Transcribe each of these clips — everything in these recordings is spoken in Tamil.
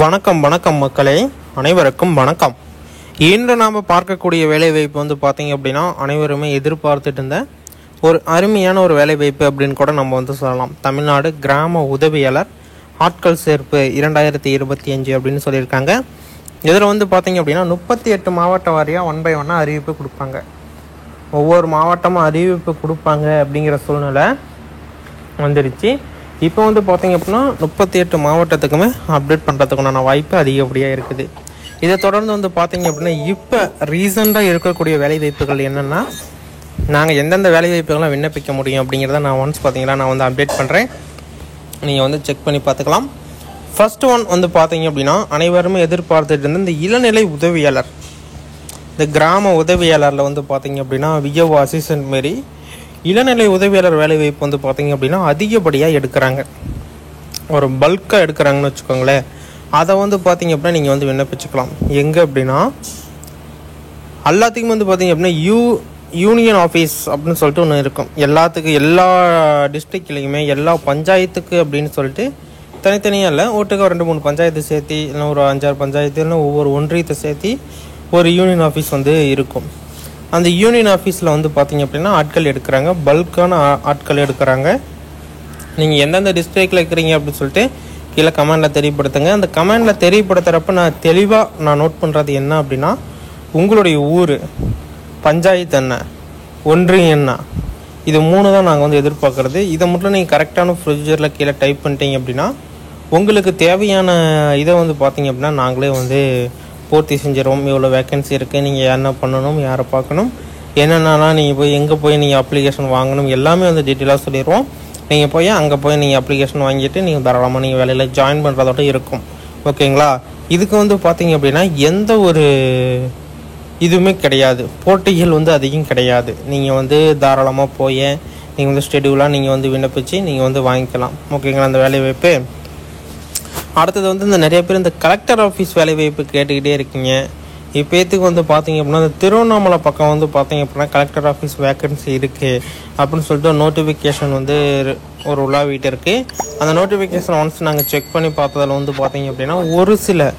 வணக்கம் வணக்கம் மக்களே, அனைவருக்கும் வணக்கம். இன்று நாம் பார்க்கக்கூடிய வேலைவாய்ப்பு வந்து பார்த்தீங்க அப்படின்னா அனைவருமே எதிர்பார்த்துட்டு இருந்த ஒரு அருமையான ஒரு வேலைவாய்ப்பு அப்படின்னு கூட நம்ம வந்து சொல்லலாம். தமிழ்நாடு கிராம உதவியாளர் ஆட்கள் சேர்ப்பு 2025 அப்படின்னு சொல்லியிருக்காங்க. இதில் வந்து பார்த்தீங்க அப்படின்னா 38 மாவட்ட வாரியாக 1 by 1 அறிவிப்பு கொடுப்பாங்க. ஒவ்வொரு மாவட்டமும் அறிவிப்பு கொடுப்பாங்க அப்படிங்கிற சூழ்நிலை வந்துருச்சு. இப்போ வந்து பார்த்தீங்க அப்படின்னா 38 மாவட்டத்துக்குமே அப்டேட் பண்ணுறதுக்குண்டான வாய்ப்பு அதிகப்படியாக இருக்குது. இதை தொடர்ந்து வந்து பார்த்தீங்க அப்படின்னா இப்போ ரீசெண்டாக இருக்கக்கூடிய வேலைவாய்ப்புகள் என்னென்னா, நாங்கள் எந்தெந்த வேலைவாய்ப்புகள்லாம் விண்ணப்பிக்க முடியும் அப்படிங்கிறத நான் பார்த்தீங்கன்னா நான் வந்து அப்டேட் பண்ணுறேன். நீங்கள் வந்து செக் பண்ணி பார்த்துக்கலாம். ஃபர்ஸ்ட் ஒன் வந்து பார்த்தீங்க அப்படின்னா அனைவருமே எதிர்பார்த்துட்டு இருந்த இந்த இளநிலை உதவியாளர், இந்த கிராம உதவியாளரில் வந்து பார்த்தீங்க அப்படின்னா விஓ அசிஸ்டன்ட் மாரி இளநிலை உதவியாளர் வேலைவாய்ப்பு வந்து பார்த்தீங்க அப்படின்னா அதிகப்படியாக எடுக்கிறாங்க. ஒரு பல்காக எடுக்கிறாங்கன்னு வச்சுக்கோங்களேன். அதை வந்து பார்த்தீங்க அப்படின்னா நீங்கள் வந்து விண்ணப்பிச்சுக்கலாம். எங்கே அப்படின்னா எல்லாத்துக்கும் வந்து பார்த்தீங்க அப்படின்னா யூனியன் ஆஃபீஸ் அப்படின்னு சொல்லிட்டு ஒன்று இருக்கும். எல்லா டிஸ்ட்ரிக்ட்லேயுமே எல்லா பஞ்சாயத்துக்கு அப்படின்னு சொல்லிட்டு தனித்தனியாக இல்லை, ஓட்டுக்கு 2-3 பஞ்சாயத்து சேர்த்து இல்லை ஒரு 5-6 பஞ்சாயத்து இல்லை ஒவ்வொரு ஒன்றியத்தை சேர்த்து ஒரு யூனியன் ஆஃபீஸ் வந்து இருக்கும். அந்த யூனியன் ஆஃபீஸில் வந்து பார்த்தீங்க அப்படின்னா ஆட்கள் எடுக்கிறாங்க, பல்கான ஆட்கள் எடுக்கிறாங்க. நீங்கள் எந்தெந்த டிஸ்ட்ரிக்டில் இருக்கிறீங்க அப்படின்னு சொல்லிட்டு கீழே கமெண்டில் தெரியப்படுத்துங்க. அந்த கமெண்டில் தெரியப்படுத்துகிறப்ப நான் நோட் பண்ணுறது என்ன அப்படின்னா, உங்களுடைய ஊர், பஞ்சாயத்து என்ன, ஒன்றியம் என்ன, இது 3 தான் நாங்கள் வந்து எதிர்பார்க்குறது. இதை மட்டும் நீங்கள் கரெக்டான ப்ரொசீஜரில் கீழே டைப் பண்ணிட்டீங்க அப்படின்னா உங்களுக்கு தேவையான இதை வந்து பார்த்தீங்க அப்படின்னா நாங்களே வந்து பூர்த்தி செஞ்சிடும். இவ்வளோ வேக்கன்சி இருக்குது, நீங்கள் என்ன பண்ணணும், யாரை பார்க்கணும், என்னென்னலாம் நீங்கள் எங்கே போய் நீங்கள் அப்ளிகேஷன் வாங்கணும் எல்லாமே வந்து டீட்டெயிலாக சொல்லிடுவோம். நீங்கள் அங்கே போய் நீங்கள் அப்ளிகேஷன் வாங்கிட்டு நீங்கள் தாராளமாக நீங்கள் வேலையில் ஜாயின் பண்ணுறதோட இருக்கும். ஓகேங்களா? இதுக்கு வந்து பார்த்தீங்க அப்படின்னா எந்த ஒரு இதுவுமே கிடையாது, போட்டிகள் வந்து அதிகம் கிடையாது. நீங்கள் வந்து தாராளமாக போய் நீங்கள் வந்து ஷெடியூலாக நீங்கள் வந்து விண்ணப்பிச்சு நீங்கள் வந்து வாங்கிக்கலாம். ஓகேங்களா? அந்த வேலைவாய்ப்பு. அடுத்தது வந்து இந்த நிறைய பேர் இந்த கலெக்டர் ஆஃபீஸ் வேலைவாய்ப்பு கேட்டுக்கிட்டே இருக்கீங்க. இப்போத்துக்கு வந்து பார்த்தீங்க அப்படின்னா இந்த திருவண்ணாமலை பக்கம் வந்து பார்த்தீங்க அப்படின்னா கலெக்டர் ஆஃபீஸ் வேக்கன்சி இருக்குது அப்படின்னு சொல்லிட்டு நோட்டிஃபிகேஷன் வந்து ஒரு உலாவிட்டு இருக்குது. அந்த நோட்டிஃபிகேஷன் ஒன்ஸ் நாங்கள் செக் பண்ணி பார்த்ததில் வந்து பார்த்தீங்க அப்படின்னா ஒரு சில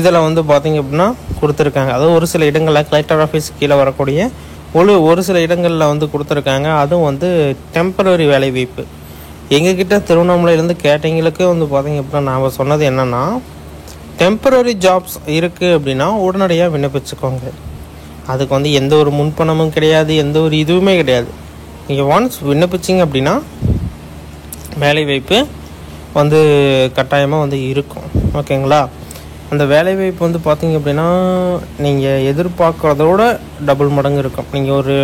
இதில் வந்து பார்த்தீங்க அப்படின்னா கொடுத்துருக்காங்க. அதாவது ஒரு சில இடங்களில் கலெக்டர் ஆஃபீஸ் கீழே வரக்கூடிய ஒரு சில இடங்களில் வந்து கொடுத்துருக்காங்க. அதுவும் வந்து டெம்பரரி வேலைவாய்ப்பு. எங்ககிட்ட திருவண்ணாமலையிலேருந்து கேட்டவங்களுக்கு வந்து பார்த்தீங்க அப்படின்னா நான் சொன்னது என்னென்னா, டெம்பரரி ஜாப்ஸ் இருக்குது அப்படின்னா உடனடியாக விண்ணப்பிச்சுக்கோங்க. அதுக்கு வந்து எந்த ஒரு முன்பணமும் கிடையாது, எந்த ஒரு இதுவுமே கிடையாது. நீங்கள் ஒன்ஸ் விண்ணப்பிச்சிங்க அப்படின்னா வேலைவாய்ப்பு வந்து கட்டாயமாக வந்து இருக்கும். ஓகேங்களா? அந்த வேலைவாய்ப்பு வந்து பார்த்தீங்க அப்படின்னா நீங்கள் எதிர்பார்க்குறதோட டபுள் மடங்கு இருக்கும். நீங்கள் ஒரு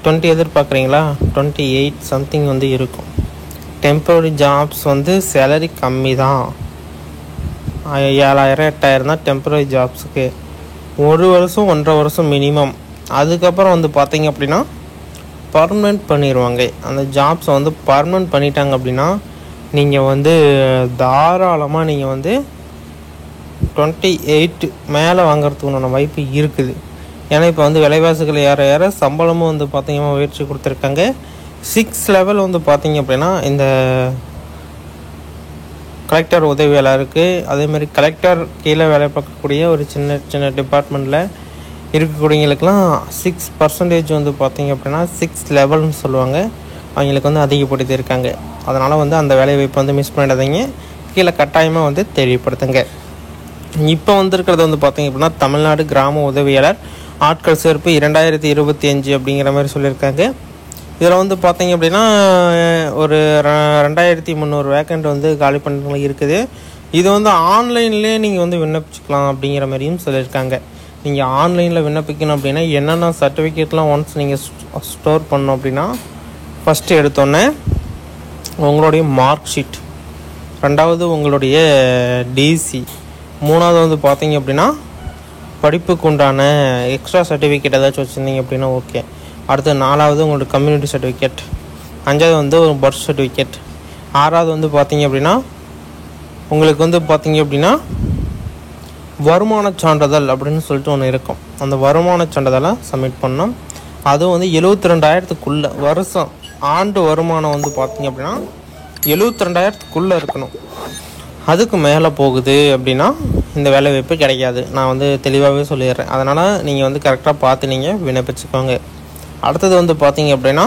20 எதிர்பார்க்குறீங்களா, 28 சம்திங் வந்து இருக்கும். டெம்பரரி ஜாப்ஸ் வந்து சேலரி கம்மி தான், 7,000-8,000 தான் டெம்பரரி ஜாப்ஸுக்கு. 1 வருஷம் 1.5 வருஷம் மினிமம். அதுக்கப்புறம் வந்து பார்த்தீங்க அப்படின்னா பர்மனெண்ட் பண்ணிடுவாங்க. அந்த ஜாப்ஸை வந்து பர்மனெண்ட் பண்ணிட்டாங்க அப்படின்னா நீங்கள் வந்து தாராளமாக நீங்கள் வந்து 28 மேலே வாங்குறதுக்குண்டான வாய்ப்பு இருக்குது. ஏன்னா இப்போ வந்து விலைவாசிகள் ஏற சம்பளமும் வந்து பார்த்தீங்கன்னா உயர்ச்சி கொடுத்துருக்காங்க. 6 லெவல் வந்து பார்த்தீங்க அப்படின்னா இந்த கலெக்டர் உதவியாளருக்கு, அதேமாதிரி கலெக்டர் கீழே வேலை பார்க்கக்கூடிய ஒரு சின்ன டிபார்ட்மெண்ட்டில் இருக்கக்கூடியவங்களுக்கெல்லாம் 6% வந்து பார்த்தீங்க அப்படின்னா 6 லெவல்னு சொல்லுவாங்க, அவங்களுக்கு வந்து அதிகப்படுத்தி இருக்காங்க. அதனால் வந்து அந்த வேலைவாய்ப்பு வந்து மிஸ் பண்ணிடாதீங்க, கீழே கட்டாயமாக வந்து தெரியப்படுத்துங்க. இப்போ வந்திருக்கிறது வந்து பார்த்தீங்க அப்படின்னா தமிழ்நாடு கிராம உதவியாளர் ஆட்கள் சேர்ப்பு 2025 அப்படிங்கிற மாதிரி சொல்லியிருக்காங்க. இதில் வந்து பார்த்தீங்க அப்படின்னா ஒரு 2,300 வேக்கண்ட் வந்து காலி பண்ணுறது இருக்குது. இது வந்து ஆன்லைன்லேயே நீங்கள் வந்து விண்ணப்பிச்சுக்கலாம் அப்படிங்கிற மாதிரியும் சொல்லியிருக்காங்க. நீங்கள் ஆன்லைனில் விண்ணப்பிக்கணும் அப்படின்னா என்னென்ன சர்டிஃபிகேட்லாம் ஒன்ஸ் நீங்கள் ஸ்டோர் பண்ணணும் அப்படின்னா, ஃபஸ்ட்டு எடுத்தோன்னே உங்களுடைய மார்க் ஷீட், 2வது உங்களுடைய டிசி, 3வது வந்து பார்த்தீங்க அப்படின்னா படிப்புக்கு உண்டான எக்ஸ்ட்ரா சர்டிஃபிகேட் ஏதாச்சும் வச்சுருந்தீங்க அப்படின்னா ஓகே. அடுத்து 4வது உங்களோட கம்யூனிட்டி சர்டிஃபிகேட், 5வது வந்து ஒரு பர்த் சர்டிஃபிகேட், 6வது வந்து பார்த்தீங்க அப்படின்னா உங்களுக்கு வந்து பார்த்தீங்க அப்படின்னா வருமான சான்றிதழ் அப்படின்னு சொல்லிட்டு ஒன்று இருக்கும். அந்த வருமான சான்றிதழை சப்மிட் பண்ணோம். அதுவும் வந்து 72,000க்குள்ளே வருஷம் ஆண்டு வருமானம் வந்து பார்த்தீங்க அப்படின்னா 72,000க்குள்ளே இருக்கணும். அதுக்கு மேலே போகுது அப்படின்னா இந்த வேலை வாய்ப்பு கிடைக்காது. நான் வந்து தெளிவாகவே சொல்லிடுறேன். அதனால் நீங்கள் வந்து கரெக்டாக பார்த்து நீங்கள் விண்ணப்பிச்சுக்கோங்க. அடுத்தது வந்து பார்த்தீங்க அப்படின்னா,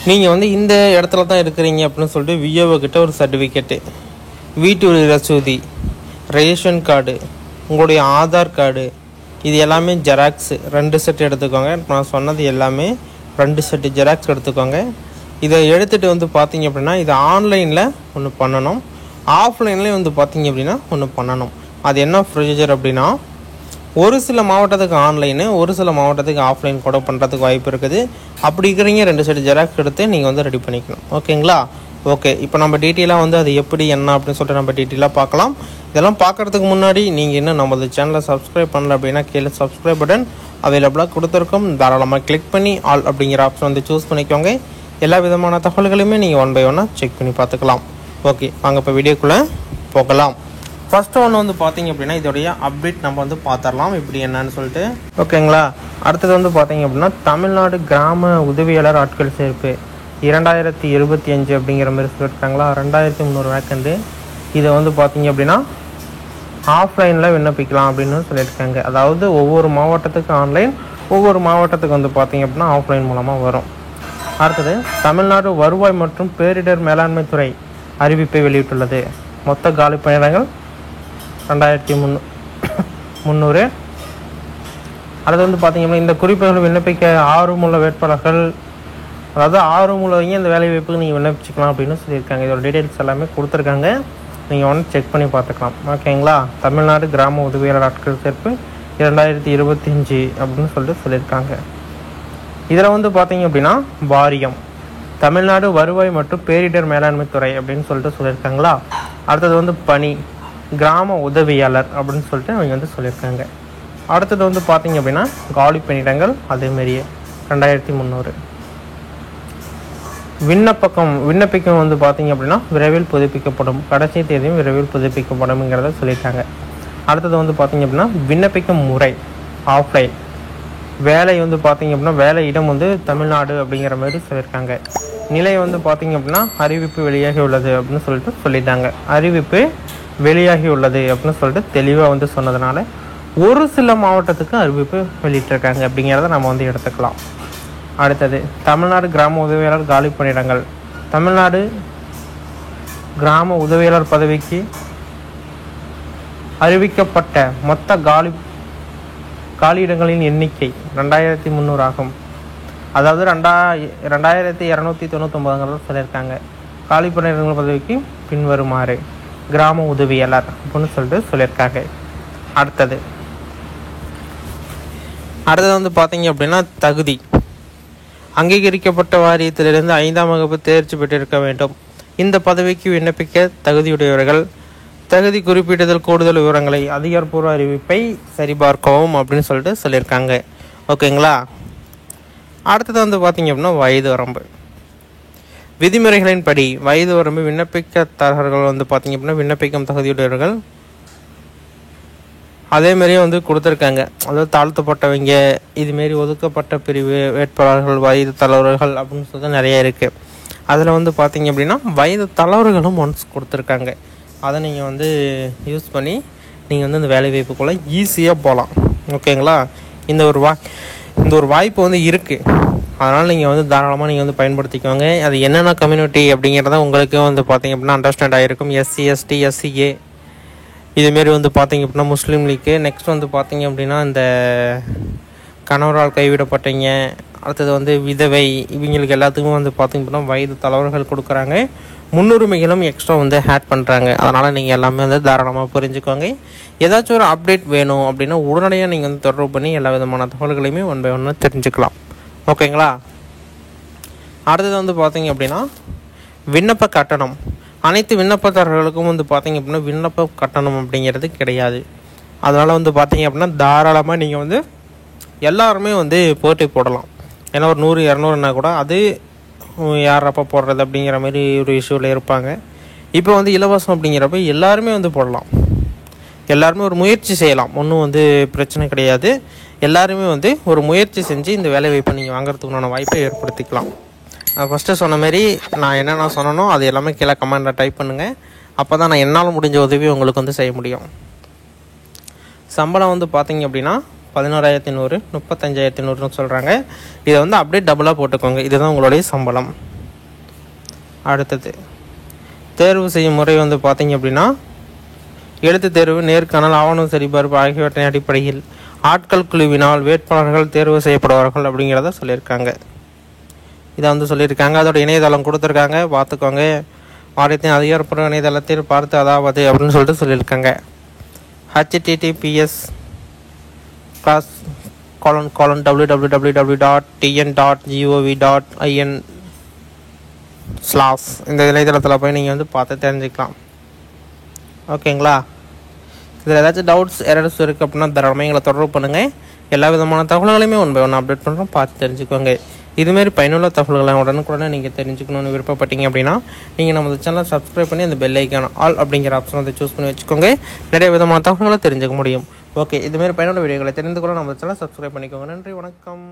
நீங்கள் வந்து இந்த இடத்துல தான் இருக்கிறீங்க அப்படின்னு சொல்லிட்டு விஓஓ கிட்ட ஒரு சர்டிஃபிகேட்டு, வீட்டு ரசீது, ரேஷன் கார்டு, உங்களுடைய ஆதார் கார்டு, இது எல்லாமே ஜெராக்ஸு 2 செட் எடுத்துக்கோங்க. நான் சொன்னது எல்லாமே 2 செட்டு ஜெராக்ஸ் எடுத்துக்கோங்க. இதை எடுத்துகிட்டு வந்து பார்த்தீங்க அப்படின்னா இது ஆன்லைனில் ஒன்று பண்ணணும், ஆஃப்லைன்லேயும் வந்து பார்த்தீங்க அப்படின்னா ஒன்று பண்ணணும். அது என்ன ப்ரொசீஜர் அப்படின்னா, ஒரு சில மாவட்டத்துக்கு ஆன்லைனு, ஒரு சில மாவட்டத்துக்கு ஆஃப்லைன் கூட பண்ணுறதுக்கு வாய்ப்பு இருக்குது. அப்படி இருக்கிறீங்க 2 செட் ஜெராக்ஸ் எடுத்து நீங்கள் வந்து ரெடி பண்ணிக்கணும். ஓகேங்களா? ஓகே, இப்போ நம்ம டீட்டெயிலாக வந்து அது எப்படி என்ன அப்படின்னு சொல்லிட்டு நம்ம டீட்டெயிலாக பார்க்கலாம். இதெல்லாம் பார்க்குறதுக்கு முன்னாடி நீங்கள் இன்னும் நம்மளது சேனலை சப்ஸ்கிரைப் பண்ணல அப்படின்னா கீழே சப்ஸ்கிரைப் பட்டன் அவைலபிளாக கொடுத்துருக்கோம். தாராளமாக கிளிக் பண்ணி ஆல் அப்படிங்கிற ஆப்ஷன் வந்து சூஸ் பண்ணிக்கோங்க. எல்லா விதமான தகவல்களையுமே நீங்கள் 1 by 1 செக் பண்ணி பார்த்துக்கலாம். ஓகே, வாங்க இப்போ வீடியோக்குள்ளே போகலாம். ஃபஸ்ட்டு ஒன்று வந்து பார்த்தீங்க அப்படின்னா இதோடைய அப்டேட் நம்ம வந்து பார்த்துடலாம் இப்படி என்னன்னு சொல்லிட்டு. ஓகேங்களா? அடுத்தது வந்து பார்த்தீங்க அப்படின்னா தமிழ்நாடு கிராம உதவியாளர் ஆட்கள் சேர்ப்பு 2025 அப்படிங்கிற மாதிரி சொல்லியிருக்காங்களா. 2300 வேக்கண்டு. இதை வந்து பார்த்தீங்க அப்படின்னா ஆஃப்லைனில் விண்ணப்பிக்கலாம் அப்படின்னு சொல்லியிருக்காங்க. அதாவது ஒவ்வொரு மாவட்டத்துக்கு ஆன்லைன், ஒவ்வொரு மாவட்டத்துக்கு வந்து பார்த்தீங்க அப்படின்னா ஆஃப்லைன் மூலமாக வரும். அடுத்தது தமிழ்நாடு வருவாய் மற்றும் பேரிடர் மேலாண்மை துறை அறிவிப்பை வெளியிட்டுள்ளது. மொத்த காலி பணியிடங்கள் 2300. அடுத்து வந்து பார்த்தீங்க அப்படின்னா இந்த குறிப்புகள் விண்ணப்பிக்க ஆர்வமுள்ள வேட்பாளர்கள், அதாவது ஆர்வமுள்ளவங்க இந்த வேலை வாய்ப்புக்கு நீங்கள் விண்ணப்பிச்சிக்கலாம் அப்படின்னு சொல்லியிருக்காங்க. இதோட டீட்டெயில்ஸ் எல்லாமே கொடுத்துருக்காங்க, நீங்கள் ஒன்று செக் பண்ணி பார்த்துக்கலாம். ஓகேங்களா? தமிழ்நாடு கிராம உதவியாளர் ஆட்கள் சேர்ப்பு 2025 அப்படின்னு சொல்லிட்டு சொல்லியிருக்காங்க. இதில் வந்து பார்த்தீங்க அப்படின்னா வாரியம் தமிழ்நாடு வருவாய் மற்றும் பேரிடர் மேலாண்மை துறை அப்படின்னு சொல்லிட்டு சொல்லியிருக்காங்களா. அடுத்தது வந்து பணி கிராம உதவியாளர் அப்படின்னு சொல்லிட்டு அவங்க வந்து சொல்லியிருக்காங்க. அடுத்தது வந்து பார்த்தீங்க அப்படின்னா காலி பணியிடங்கள் அதேமாரியே 2300. விண்ணப்பிக்கும் வந்து பார்த்தீங்க அப்படின்னா விரைவில் புதுப்பிக்கப்படும், கடைசி தேதியும் விரைவில் புதுப்பிக்கப்படும்ங்கிறத சொல்லியிருக்காங்க. அடுத்தது வந்து பார்த்தீங்க அப்படின்னா விண்ணப்பிக்கும் முறை ஆஃப்லைன். வேலை வந்து பார்த்தீங்க அப்படின்னா வேலை இடம் வந்து தமிழ்நாடு அப்படிங்கிற மாதிரி சொல்லியிருக்காங்க. நிலை வந்து பார்த்தீங்க அப்படின்னா அறிவிப்பு வெளியாகி உள்ளது அப்படின்னு சொல்லிட்டு சொல்லிட்டாங்க. அறிவிப்பு வெளியாகி உள்ளது அப்படின்னு சொல்லிட்டு தெளிவாக வந்து சொன்னதுனால ஒரு சில மாவட்டத்துக்கு அறிவிப்பு வெளியிட்டிருக்காங்க அப்படிங்கிறத நம்ம வந்து எடுத்துக்கலாம். அடுத்தது தமிழ்நாடு கிராம உதவியாளர் காலி பணியிடங்கள். தமிழ்நாடு கிராம உதவியாளர் பதவிக்கு அறிவிக்கப்பட்ட மொத்த காலியிடங்களின் எண்ணிக்கை 2300 ஆகும். அதாவது 2299 சொல்லியிருக்காங்க. காலி பணியிடங்கள் பதவிக்கு பின்வருமாறு கிராம உதவியாளர் அப்படின்னு சொல்லிட்டு சொல்லியிருக்காங்க. அடுத்தது வந்து பார்த்தீங்க அப்படின்னா தகுதி அங்கீகரிக்கப்பட்ட வாரியத்திலிருந்து 5ஆம் வகுப்பு தேர்ச்சி பெற்றிருக்க வேண்டும். இந்த பதவிக்கு விண்ணப்பிக்க தகுதியுடையவர்கள் தகுதி குறிப்பிடுதல் கூடுதல் விவரங்களை அதிகாரப்பூர்வ அறிவிப்பை சரிபார்க்கவும் அப்படின்னு சொல்லிட்டு சொல்லியிருக்காங்க. ஓகேங்களா? அடுத்தது வந்து பார்த்தீங்க அப்படின்னா வயது வரம்பு விதிமுறைகளின்படி வயது வரம்பு விண்ணப்பிக்கத்தரகர்கள் வந்து பார்த்தீங்க அப்படின்னா விண்ணப்பிக்கும் தகுதியுடையவர்கள் அதேமாரியே வந்து கொடுத்துருக்காங்க. அதாவது தாழ்த்தப்பட்டவங்க, இதுமாரி ஒதுக்கப்பட்ட பிரிவு வேட்பாளர்கள், வயது தலைவர்கள் அப்படின்னு சொல்லிட்டு நிறைய இருக்குது. அதில் வந்து பார்த்தீங்க அப்படின்னா வயது தலைவர்களும் ஒன்ஸ் கொடுத்துருக்காங்க. அதை நீங்கள் வந்து யூஸ் பண்ணி நீங்கள் வந்து இந்த வேலை வாய்ப்புக்குள்ளே ஈஸியாக போகலாம். ஓகேங்களா? இந்த ஒரு வாய்ப்பு வந்து இருக்குது. அதனால் நீங்கள் வந்து தாராளமாக நீங்கள் வந்து பயன்படுத்திக்கோங்க. அது என்னென்ன கம்யூனிட்டி அப்படிங்கிறத உங்களுக்கு வந்து பார்த்தீங்க அப்படின்னா அண்டர்ஸ்டாண்ட் ஆகிருக்கும். எஸ்சி, எஸ்டி, எஸ்சிஏ இதுமாரி வந்து பார்த்தீங்க அப்படின்னா முஸ்லீம் லீக்கு. நெக்ஸ்ட் வந்து பார்த்தீங்க அப்படின்னா இந்த கணவரால் கைவிடப்பட்டவங்க, அடுத்தது வந்து விதவை, இவங்களுக்கு எல்லாத்துக்கும் வந்து பார்த்தீங்க அப்படின்னா வயது தலைவர்கள் கொடுக்குறாங்க. முன்னுரிமைகளும் எக்ஸ்ட்ரா வந்து ஆட் பண்ணுறாங்க. அதனால் நீங்கள் எல்லாமே வந்து தாராளமாக புரிஞ்சுக்கோங்க. ஏதாச்சும் ஒரு அப்டேட் வேணும் அப்படின்னா உடனடியாக நீங்கள் வந்து தொடர்பு பண்ணி எல்லா விதமான தகவல்களையுமே 1 by 1 தெரிஞ்சுக்கலாம். ஓகேங்களா? அடுத்தது வந்து பார்த்தீங்க அப்படின்னா விண்ணப்ப கட்டணம். அனைத்து விண்ணப்பதாரர்களுக்கும் வந்து பார்த்தீங்க அப்படின்னா விண்ணப்ப கட்டணம் அப்படிங்கிறது கிடையாது. அதனால் வந்து பார்த்தீங்க அப்படின்னா தாராளமாக நீங்கள் வந்து எல்லாருமே வந்து போட்டி போடலாம். ஏன்னா ஒரு 100 200ன்னா கூட அது யார் அப்போ போடுறது அப்படிங்கிற மாதிரி ஒரு இஷ்யூவில் இருப்பாங்க. இப்போ வந்து இலவசம் அப்படிங்கிறப்ப எல்லாருமே வந்து போடலாம். எல்லாருமே ஒரு முயற்சி செய்யலாம், ஒன்றும் வந்து பிரச்சனை கிடையாது. எல்லாருமே வந்து ஒரு முயற்சி செஞ்சு இந்த வேலை வாய்ப்பை நீங்கள் வாங்குறதுக்குண்டான வாய்ப்பை ஏற்படுத்திக்கலாம். நான் ஃபஸ்ட்டு சொன்ன மாரி நான் என்னென்ன சொன்னனோ அது எல்லாமே கீழே கமெண்டில் டைப் பண்ணுங்கள். அப்போ தான் நான் என்னால் முடிஞ்ச உதவி உங்களுக்கு வந்து செய்ய முடியும். சம்பளம் வந்து பார்த்தீங்க அப்படின்னா 11,100 35,100ன்னு சொல்கிறாங்க. இதை வந்து அப்படியே டபுளாக போட்டுக்கோங்க. இதுதான் உங்களுடைய சம்பளம். அடுத்தது தேர்வு செய்யும் முறை வந்து பார்த்தீங்க அப்படின்னா எழுத்து தேர்வு, நேர்காணல், ஆவணம் சரிபார்ப்பு ஆகியவற்றின் அடிப்படையில் ஆட்கள் குழுவினால் வேட்பாளர்கள் தேர்வு செய்யப்படுவார்கள் அப்படிங்கிறத சொல்லியிருக்காங்க. இதை வந்து சொல்லியிருக்காங்க. அதோட இணையதளம் கொடுத்துருக்காங்க, பார்த்துக்கோங்க. வாரியத்தின் அதிகாரப்பூர்வ இணையதளத்தில் பார்த்து அதாவது அப்படின்னு சொல்லிட்டு சொல்லியிருக்காங்க. https://www.tn.gov.in/ இந்த இணையதளத்தில் போய் நீங்கள் வந்து பார்த்து தெரிஞ்சுக்கலாம். ஓகேங்களா? இதில் ஏதாச்சும் டவுட்ஸ் எரர்ஸ் இருக்குது அப்படின்னா தாராளமாக எங்களை தொடர்பு பண்ணுங்கள். எல்லா விதமான தகவல்களையுமே ஒன் பை ஒன் அப்டேட் பண்ணுறோம், பார்த்து தெரிஞ்சுக்கோங்க. இதுமாரி பயனுள்ள தகவல்களை உடனுக்குடனே நீங்கள் தெரிஞ்சுக்கணும்னு விருப்பப்பட்டீங்க அப்படின்னா நீங்கள் நம்ம சேனலை சப்ஸ்கிரைப் பண்ணி அந்த பெல் ஐக்கான ஆல் அப்படிங்கிற ஆப்ஷன் வந்து சூஸ் பண்ணி வச்சுக்கோங்க. நிறைய விதமான தகவல்களை தெரிஞ்சுக்க முடியும். ஓகே, இதுமாரி பயனுள்ள வீடியோகளை தெரிந்து கொள்ள நம்ம சேனலை சப்ஸ்கிரைப் பண்ணிக்கோங்க. நன்றி, வணக்கம்.